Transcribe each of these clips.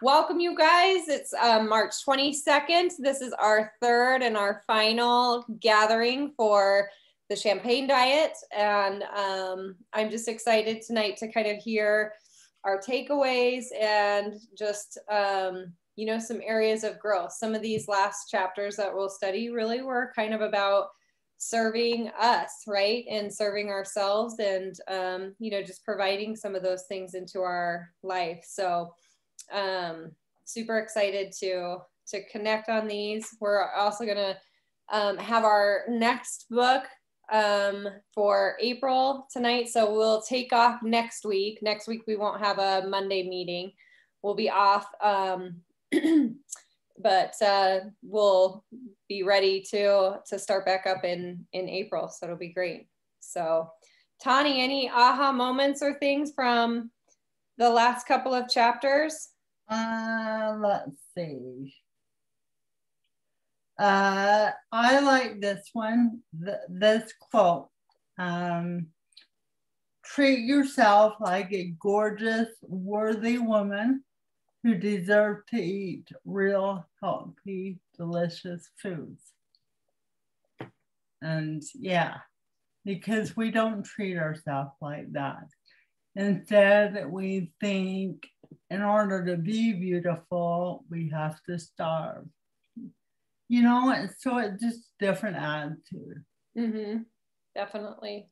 Welcome, you guys. It's March 22nd. This is our third and our final gathering for the Champagne Diet. And I'm just excited tonight to kind of hear our takeaways and just, you know, some areas of growth. Some of these last chapters that we'll study really were kind of about serving us, right? And serving ourselves and, you know, just providing some of those things into our life. So super excited to connect on these. We're also going to have our next book for April tonight. So we'll take off next week. Next week, we won't have a Monday meeting. We'll be off. But we'll be ready to start back up in April. So it'll be great. So Tani, any aha moments or things from the last couple of chapters? Let's see. I like this one, this quote. Treat yourself like a gorgeous, worthy woman who deserve to eat real, healthy, delicious foods. And yeah, because we don't treat ourselves like that. Instead, we think in order to be beautiful, we have to starve. You know, so it's just different attitude. Mm-hmm. Definitely.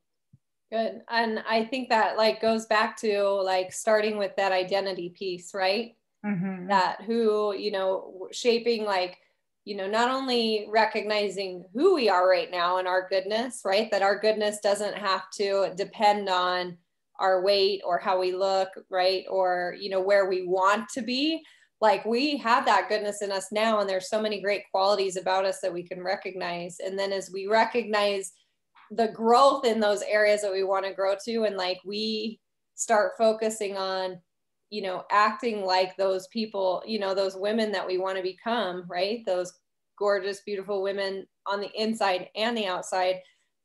Good. And I think that like goes back to like starting with that identity piece, right? Mm-hmm. That who, you know, shaping like, you know, not only recognizing who we are right now and our goodness, right? That our goodness doesn't have to depend on our weight or how we look, right? Or, you know, where we want to be. Like we have that goodness in us now, and there's so many great qualities about us that we can recognize. And then as we recognize the growth in those areas that we want to grow to, and like we start focusing on, you know, acting like those people, you know, those women that we want to become, right? Those gorgeous, beautiful women on the inside and the outside,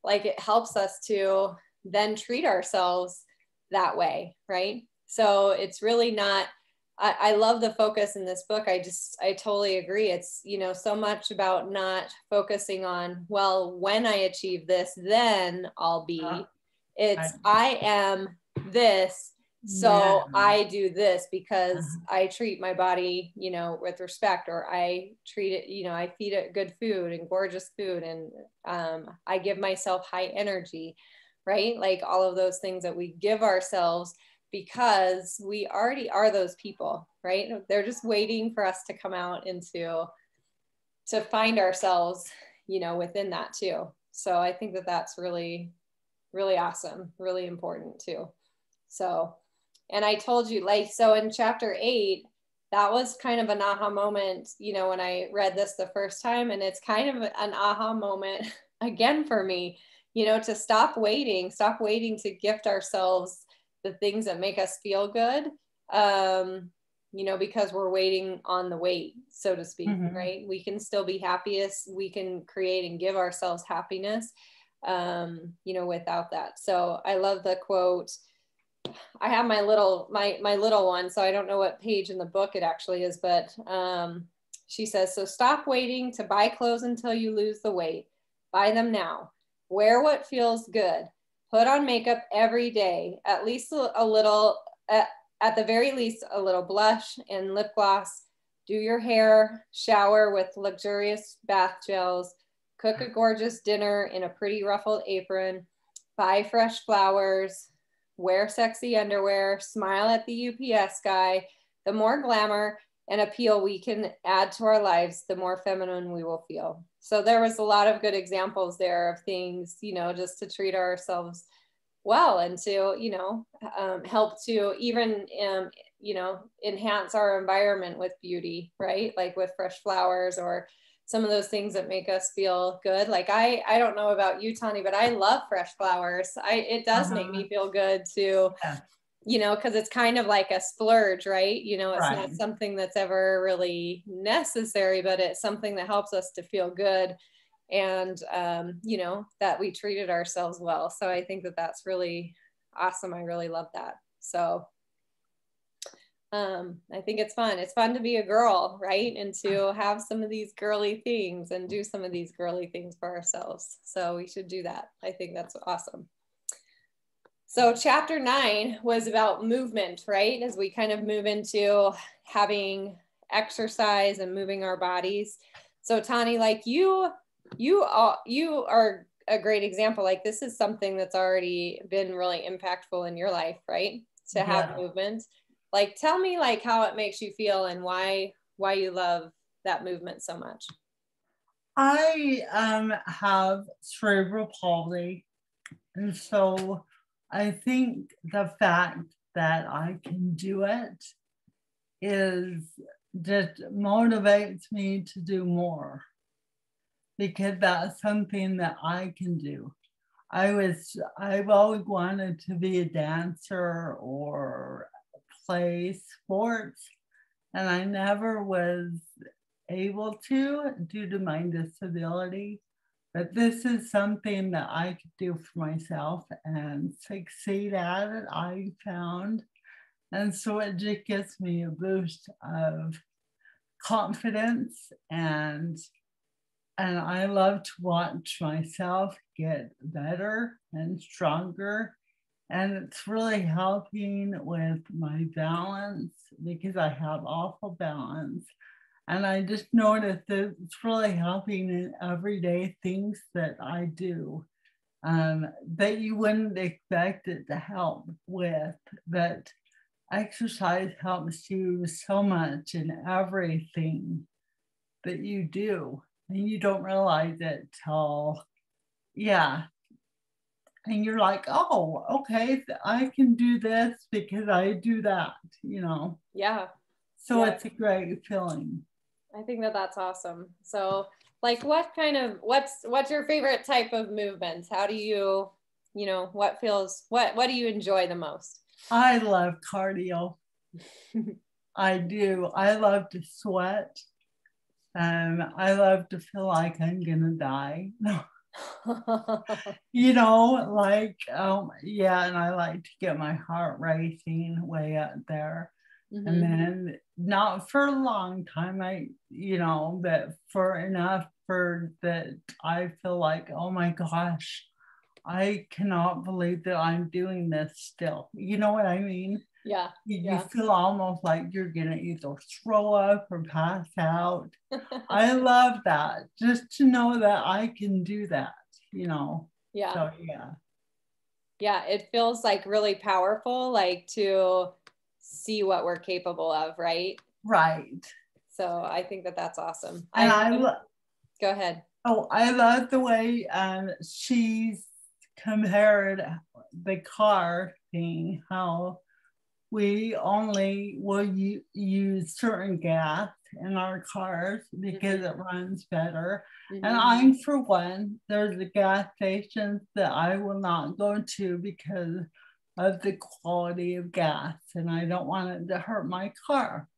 like it helps us to then treat ourselves that way, right? So it's really not, I love the focus in this book. I totally agree. It's, you know, so much about not focusing on, well, when I achieve this, then I'll be. It's, I am this, so I do this because I treat my body, you know, with respect, or I treat it, you know, I feed it good food and gorgeous food, and I give myself high energy, right? Like all of those things that we give ourselves, because we already are those people, right? They're just waiting for us to come out into, to find ourselves, you know, within that too. So I think that that's really, really awesome, really important too. So, and I told you, like, so in chapter 8, that was kind of an aha moment, you know, when I read this the first time, and it's kind of an aha moment again for me, you know, to stop waiting to gift ourselves the things that make us feel good, you know, because we're waiting on the wait, so to speak, right? We can still be happiest. We can create and give ourselves happiness, you know, without that. So I love the quote. I have my little one, so I don't know what page in the book it actually is, but she says, so stop waiting to buy clothes until you lose the weight. Buy them now. Wear what feels good. Put on makeup every day, at least a little, at the very least, a little blush and lip gloss. Do your hair, shower with luxurious bath gels, cook a gorgeous dinner in a pretty ruffled apron, buy fresh flowers, wear sexy underwear, smile at the UPS guy. The more glamour and appeal we can add to our lives, the more feminine we will feel. So there was a lot of good examples there of things, you know, just to treat ourselves well and to, you know, help to even, you know, enhance our environment with beauty, right? Like with fresh flowers or some of those things that make us feel good. Like I don't know about you, Tani, but I love fresh flowers. It does make me feel good to, you know, because it's kind of like a splurge, right? You know, it's not something that's ever really necessary, but it's something that helps us to feel good, and, you know, that we treated ourselves well. So I think that that's really awesome. I really love that. So I think it's fun. It's fun to be a girl, right? And to have some of these girly things and do some of these girly things for ourselves. So we should do that. I think that's awesome. So chapter 9 was about movement, right? As we kind of move into having exercise and moving our bodies. So Tani, like you are a great example. Like this is something that's already been really impactful in your life, right? To have movement. Like tell me like how it makes you feel and why you love that movement so much. I have cerebral palsy, and so I think the fact that I can do it is just motivates me to do more, because that's something that I can do. I've always wanted to be a dancer or play sports, and I never was able to due to my disability. But this is something that I could do for myself and succeed at it, I found. And so it just gives me a boost of confidence, and I love to watch myself get better and stronger. And it's really helping with my balance, because I have awful balance. And I just noticed that it's really helping in everyday things that I do that you wouldn't expect it to help with. But exercise helps you so much in everything that you do. And you don't realize it till, and you're like, oh, okay, I can do this because I do that, Yeah. So it's a great feeling. I think that's awesome. So like what's your favorite type of movements? How do you, what do you enjoy the most? I love cardio. I do. I love to sweat. I love to feel like I'm gonna die. And I like to get my heart racing way up there. Mm-hmm. And then not for a long time, but for enough for that I feel like, oh my gosh, I cannot believe that I'm doing this still. You know what I mean? Yeah. You feel almost like you're gonna either throw up or pass out. I love that, just to know that I can do that, Yeah. So, yeah, it feels like really powerful, like to see what we're capable of, right? Right. So I think that's awesome. And go ahead. Oh, I love the way she's compared the car thing, how we only will use certain gas in our cars because it runs better. Mm-hmm. And I'm, for one, there's the gas stations that I will not go to because of the quality of gas, and I don't want it to hurt my car.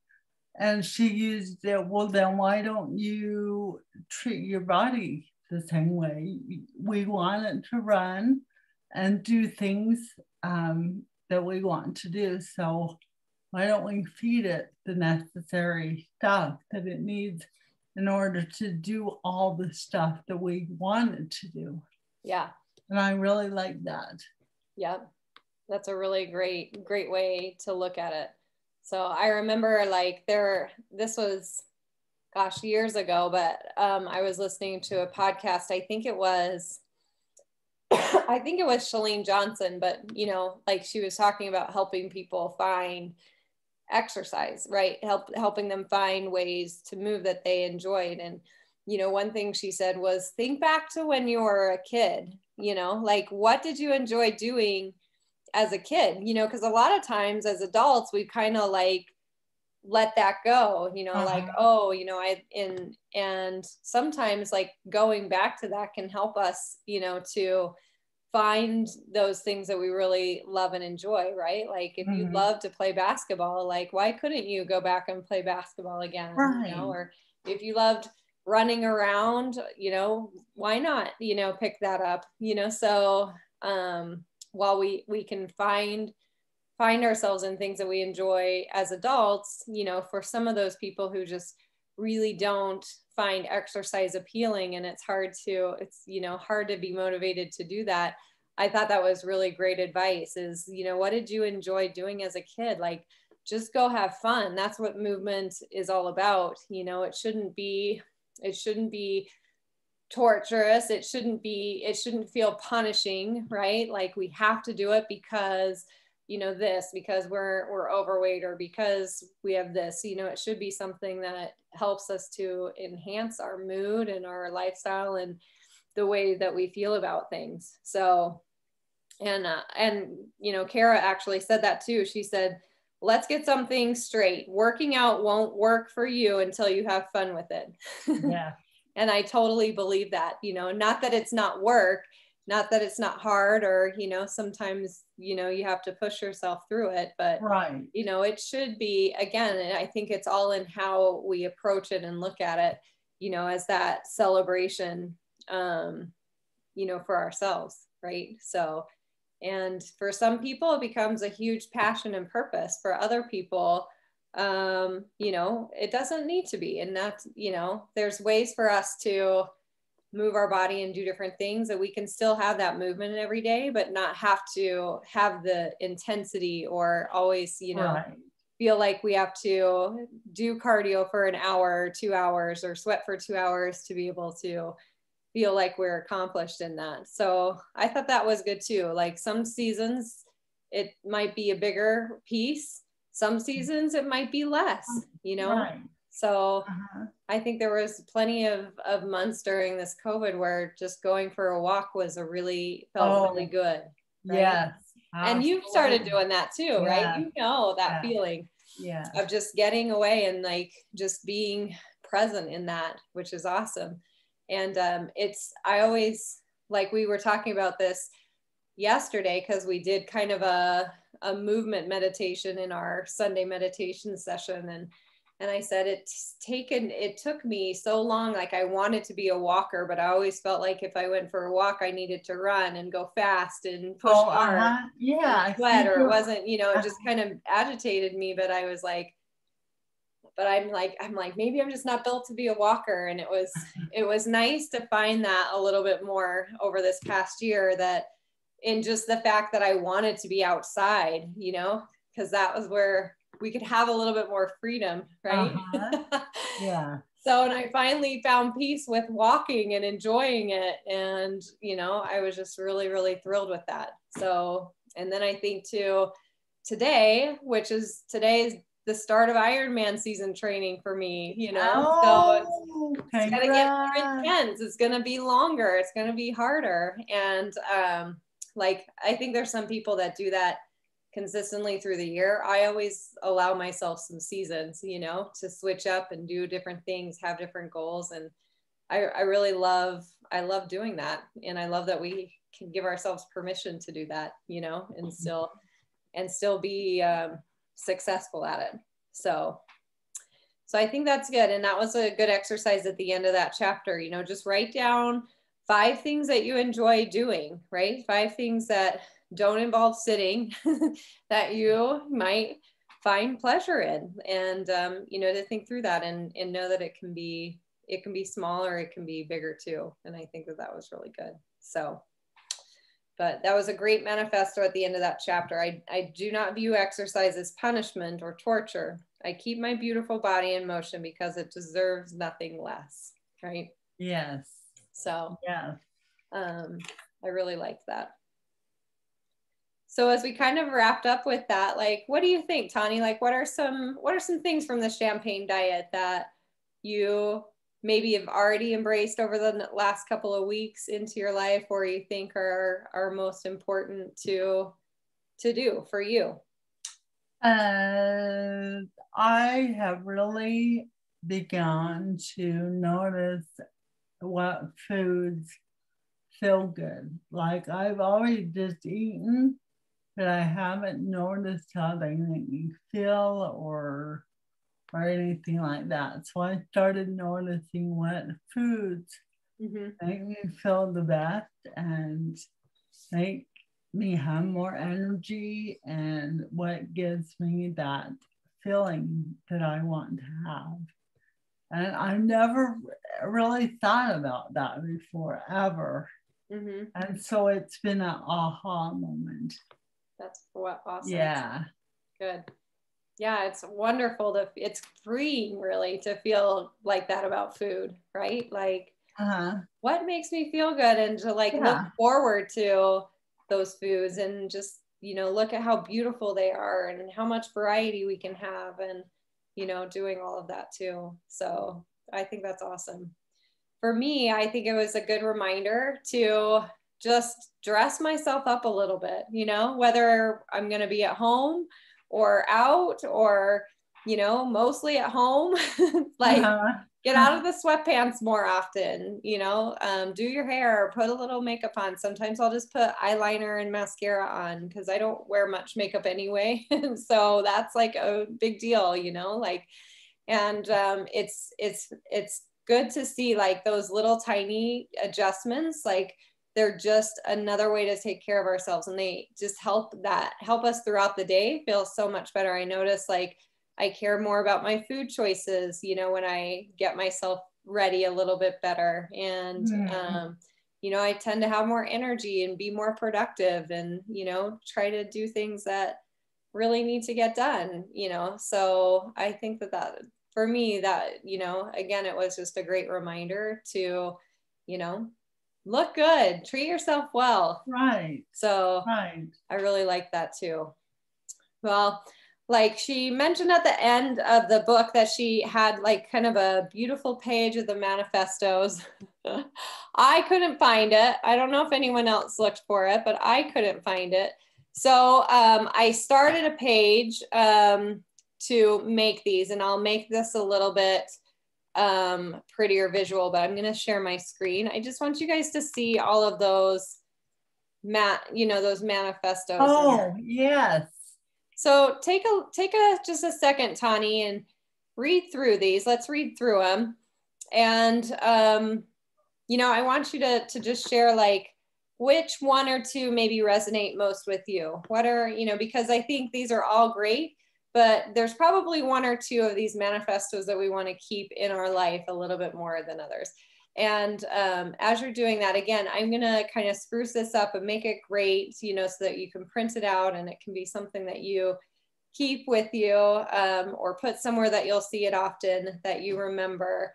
And she used it, well, then why don't you treat your body the same way? We want it to run and do things that we want to do. So why don't we feed it the necessary stuff that it needs in order to do all the stuff that we want it to do? Yeah. And I really like that. Yep. That's a really great way to look at it. So I remember this was, years ago, but I was listening to a podcast. I think it was Chalene Johnson, but she was talking about helping people find exercise, right? Helping them find ways to move that they enjoyed. And, one thing she said was, think back to when you were a kid, what did you enjoy doing as a kid, because a lot of times as adults, we kind of let that go, and sometimes going back to that can help us, to find those things that we really love and enjoy, right? Like if you love to play basketball, why couldn't you go back and play basketball again? Right. Or if you loved running around, why not, pick that up, so while we can find find ourselves in things that we enjoy as adults, you know, for some of those people who just really don't find exercise appealing, and it's, you know, hard to be motivated to do that. I thought that was really great advice is, you know, what did you enjoy doing as a kid? Like, just go have fun. That's what movement is all about. You know, it shouldn't be torturous. It shouldn't feel punishing, right? Like we have to do it because, you know, because we're overweight or because we have this, you know, it should be something that helps us to enhance our mood and our lifestyle and the way that we feel about things. So, and you know, Kara actually said that too. She said, let's get something straight. Working out won't work for you until you have fun with it. Yeah. And I totally believe that, you know, not that it's not work, not that it's not hard, or, you know, sometimes, you know, you have to push yourself through it, but, right. you know, it should be, again, I think it's all in how we approach it and look at it, you know, as that celebration, you know, for ourselves. Right. So, and for some people, it becomes a huge passion and purpose. For other people, you know, it doesn't need to be. And that's, you know, there's ways for us to move our body and do different things that we can still have that movement every day, but not have to have the intensity or always, you know, right. feel like we have to do cardio for an hour or 2 hours or sweat for 2 hours to be able to feel like we're accomplished in that. So I thought that was good too. Like some seasons it might be a bigger piece. Some seasons it might be less, you know? Right. So I think there was plenty of months during this COVID where just going for a walk was felt really good. Right? Yes. And you've started doing that too, right? You know that feeling of just getting away and like just being present in that, which is awesome. And I always, like we were talking about this yesterday, because we did kind of a movement meditation in our Sunday meditation session. And I said, it took me so long. Like I wanted to be a walker, but I always felt like if I went for a walk, I needed to run and go fast and push hard. Yeah. Sweat, or it wasn't, you know, it just kind of agitated me, but I was like, I'm like, maybe I'm just not built to be a walker. And it was nice to find that a little bit more over this past year, that in just the fact that I wanted to be outside, you know, because that was where we could have a little bit more freedom. Right. Yeah. So, and I finally found peace with walking and enjoying it. And, you know, I was just really, really thrilled with that. So, and then I think too, today is the start of Ironman season training for me, you know, so it's going to get more intense. It's going to be longer. It's going to be harder. And like, I think there's some people that do that consistently through the year. I always allow myself some seasons, you know, to switch up and do different things, have different goals. And I really love doing that. And I love that we can give ourselves permission to do that, you know, and still be successful at it. So I think that's good. And that was a good exercise at the end of that chapter, you know, just write down 5 things that you enjoy doing, right? 5 things that don't involve sitting that you might find pleasure in, and you know, to think through that and know that it can be small or it can be bigger too. And I think that was really good. So, but that was a great manifesto at the end of that chapter. I do not view exercise as punishment or torture. I keep my beautiful body in motion because it deserves nothing less. Right? Yes. So yeah, I really liked that. So as we kind of wrapped up with that, like, what do you think, Tani? Like, what are some things from the champagne diet that you maybe have already embraced over the last couple of weeks into your life, or you think are most important to do for you? I have really begun to notice what foods feel good. Like I've always just eaten, but I haven't noticed how they make me feel or anything like that. So I started noticing what foods make me feel the best and make me have more energy and what gives me that feeling that I want to have. And I never really thought about that before, ever. Mm-hmm. And so it's been an aha moment. That's what awesome. Yeah. Good. Yeah, it's wonderful it's freeing really to feel like that about food, right? Like what makes me feel good, and to like look forward to those foods, and just, you know, look at how beautiful they are and how much variety we can have, and, you know, doing all of that too. So I think that's awesome. For me, I think it was a good reminder to just dress myself up a little bit, you know, whether I'm going to be at home or out, or, you know, mostly at home, like get out of the sweatpants more often, you know, do your hair, put a little makeup on. Sometimes I'll just put eyeliner and mascara on because I don't wear much makeup anyway. And so that's like a big deal, you know, like, and it's good to see like those little tiny adjustments, like they're just another way to take care of ourselves, and they just help us throughout the day feel so much better. I notice like I care more about my food choices, you know, when I get myself ready a little bit better, and you know, I tend to have more energy and be more productive, and, you know, try to do things that really need to get done, you know. So I think that for me, that, you know, again, it was just a great reminder to, you know, look good, treat yourself well. Right. So I really like that too. Well, like she mentioned at the end of the book that she had like kind of a beautiful page of the manifestos. I couldn't find it. I don't know if anyone else looked for it, but I couldn't find it. So I started a page to make these, and I'll make this a little bit prettier visual, but I'm going to share my screen. I just want you guys to see all of those those manifestos. Oh, yes. So take just a second, Tani, and read through these. Let's read through them. And you know, I want you to just share like which one or two maybe resonate most with you. What are, you know, because I think these are all great, but there's probably one or two of these manifestos that we want to keep in our life a little bit more than others. And as you're doing that, again, I'm going to kind of spruce this up and make it great, you know, so that you can print it out and it can be something that you keep with you, or put somewhere that you'll see it often, that you remember,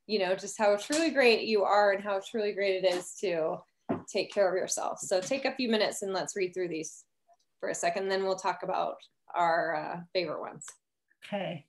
you know, just how truly great you are and how truly great it is to take care of yourself. So take a few minutes and let's read through these for a second. Then we'll talk about our favorite ones. Okay.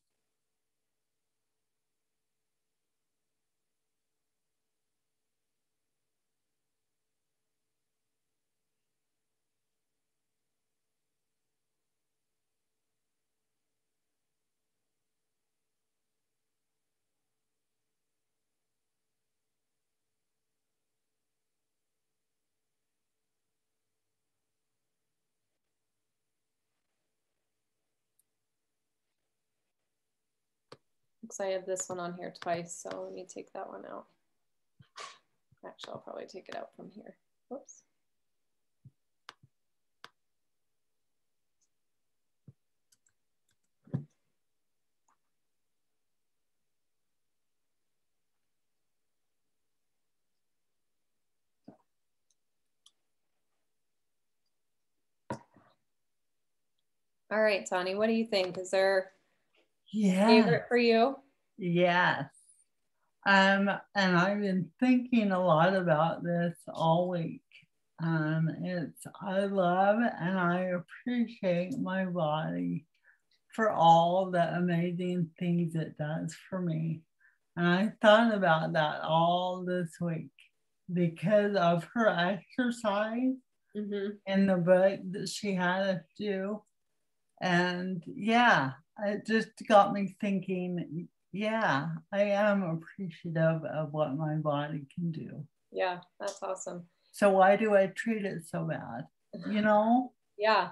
Looks like I have this one on here twice, so let me take that one out. Actually, I'll probably take it out from here. Whoops. All right, Tani, what do you think? Is there favorite for you? Yes. And I've been thinking a lot about this all week. I love and I appreciate my body for all the amazing things it does for me. And I thought about that all this week because of her exercise in the book that she had us do. And yeah, it just got me thinking, yeah, I am appreciative of what my body can do. Yeah, that's awesome. So why do I treat it so bad? You know? Yeah.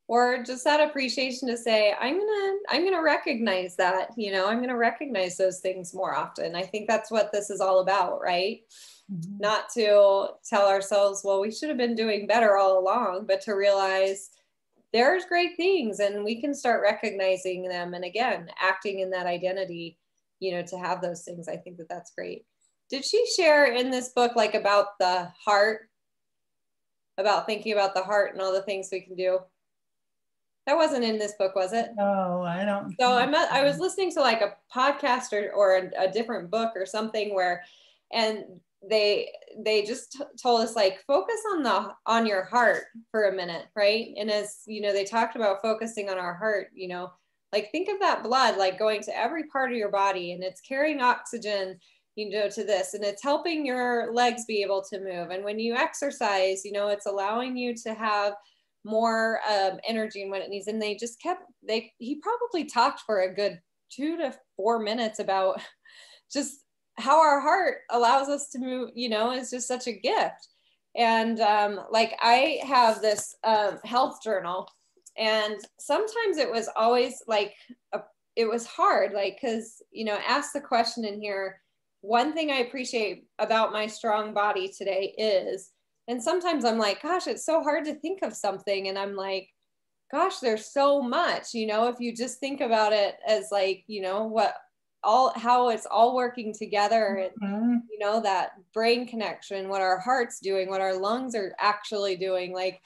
or just that appreciation to say, I'm gonna recognize that, I'm gonna recognize those things more often. I think that's what this is all about, right? Mm-hmm. Not to tell ourselves, well, we should have been doing better all along, but to realize there's great things and we can start recognizing them. And again, acting in that identity, to have those things. I think that that's great. Did she share in this book, like about the heart, about thinking about the heart and all the things we can do? That wasn't in this book, was it? No, I don't. So I was listening to like a podcast or a different book or something and they just told us, like, focus on your heart for a minute, right? And as they talked about focusing on our heart, like, think of that blood like going to every part of your body, and it's carrying oxygen to this, and it's helping your legs be able to move. And when you exercise, it's allowing you to have more energy and what it needs. And he probably talked for a good 2 to 4 minutes about just how our heart allows us to move, is just such a gift. And like, I have this health journal, and sometimes it was always like, it was hard, like, cause ask the question in here, one thing I appreciate about my strong body today is, and sometimes I'm like, gosh, it's so hard to think of something. And I'm like, gosh, there's so much, if you just think about it as like, how it's all working together, and, that brain connection, what our heart's doing, what our lungs are actually doing, like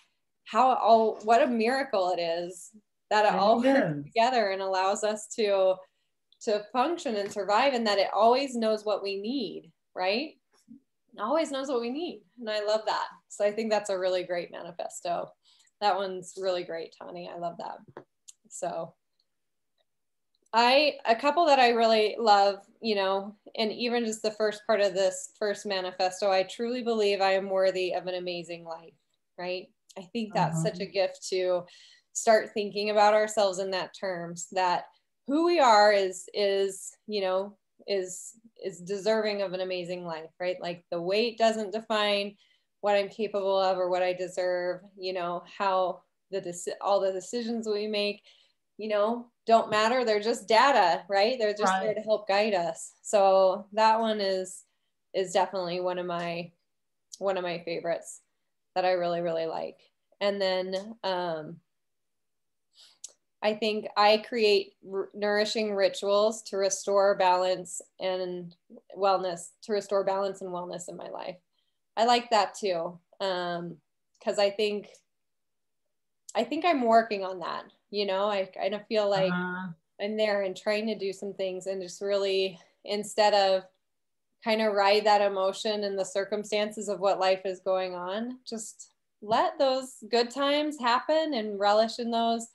what a miracle it is that it all works together and allows us to function and survive, and that it always knows what we need, right? It always knows what we need. And I love that. So I think that's a really great manifesto. That one's really great, Tani. I love that. So a couple that I really love, and even just the first part of this first manifesto, I truly believe I am worthy of an amazing life, right? I think that's such a gift to start thinking about ourselves in that terms, that who we are is deserving of an amazing life, right? Like, the weight doesn't define what I'm capable of or what I deserve, how all the decisions we make, don't matter. They're just data, right? They're just there to help guide us. So that one is definitely one of my favorites that I really, really like. And then I think I create nourishing rituals to restore balance and wellness, in my life. I like that too. Cause I think I'm working on that. I kind of feel like I'm there and trying to do some things, and just really, instead of kind of ride that emotion and the circumstances of what life is going on, just let those good times happen and relish in those.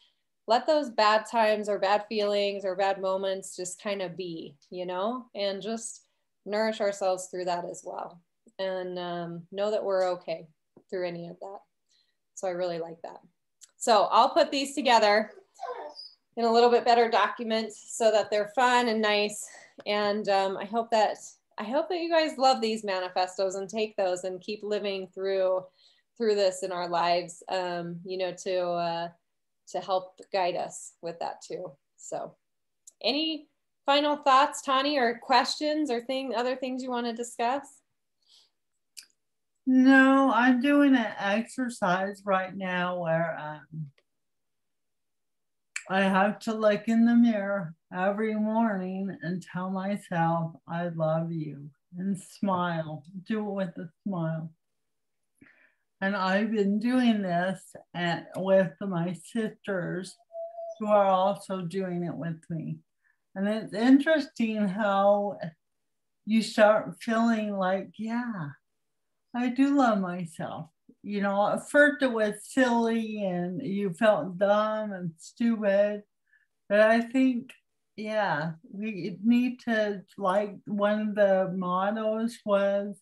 Let those bad times or bad feelings or bad moments just kind of be, and just nourish ourselves through that as well. And know that we're okay through any of that. So I really like that. So I'll put these together in a little bit better document so that they're fun and nice. And I hope that you guys love these manifestos and take those and keep living through this in our lives, to help guide us with that too. So any final thoughts, Tani, or questions or other things you want to discuss? No, I'm doing an exercise right now where I have to look in the mirror every morning and tell myself I love you, and smile. Do it with a smile. And I've been doing this with my sisters, who are also doing it with me. And it's interesting how you start feeling like, yeah, I do love myself. At first it was silly and you felt dumb and stupid. But I think, yeah, we need to, like, one of the mottos was,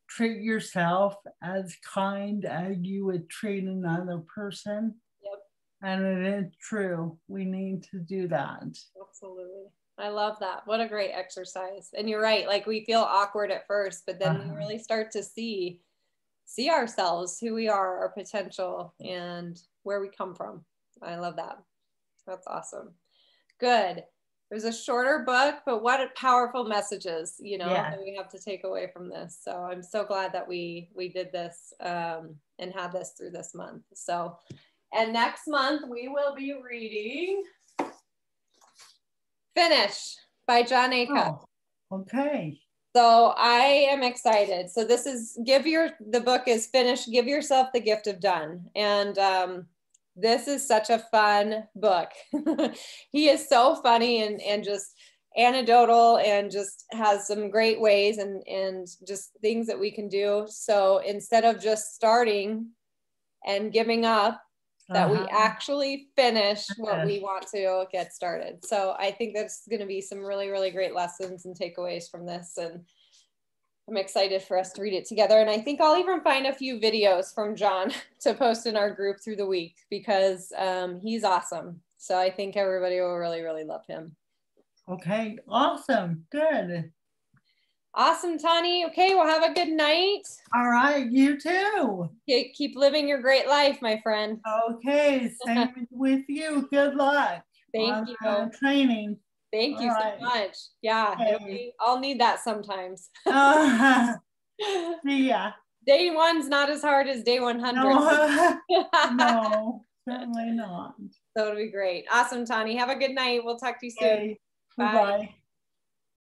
treat yourself as kind as you would treat another person. Yep. And it is true. We need to do that. Absolutely. I love that. What a great exercise. And you're right. Like, we feel awkward at first, but then we really start to see ourselves, who we are, our potential, and where we come from. I love that. That's awesome. Good. It was a shorter book, but what powerful messages, you know, that we have to take away from this. So I'm so glad that we did this and had this through this month. So, and next month we will be reading Finish by John Acuff. Oh, okay. So I am excited. So this is the book is Finish, Give Yourself the Gift of Done. And this is such a fun book. He is so funny and just anecdotal and just has some great ways and just things that we can do. So instead of just starting and giving up, that we actually finish what we want to get started. So I think that's going to be some really, really great lessons and takeaways from this. And I'm excited for us to read it together. And I think I'll even find a few videos from John to post in our group through the week because he's awesome. So I think everybody will really, really love him. Okay, awesome. Good. Awesome, Tani. Okay, well, have a good night. All right, you too. Keep living your great life, my friend. Okay, same with you. Good luck. Thank you. Training. Thank you so much. Yeah, okay. I'll need that sometimes. See ya. Day one's not as hard as day 100. No, certainly not. So it'll be great. Awesome, Tani. Have a good night. We'll talk to you soon. Okay. Bye.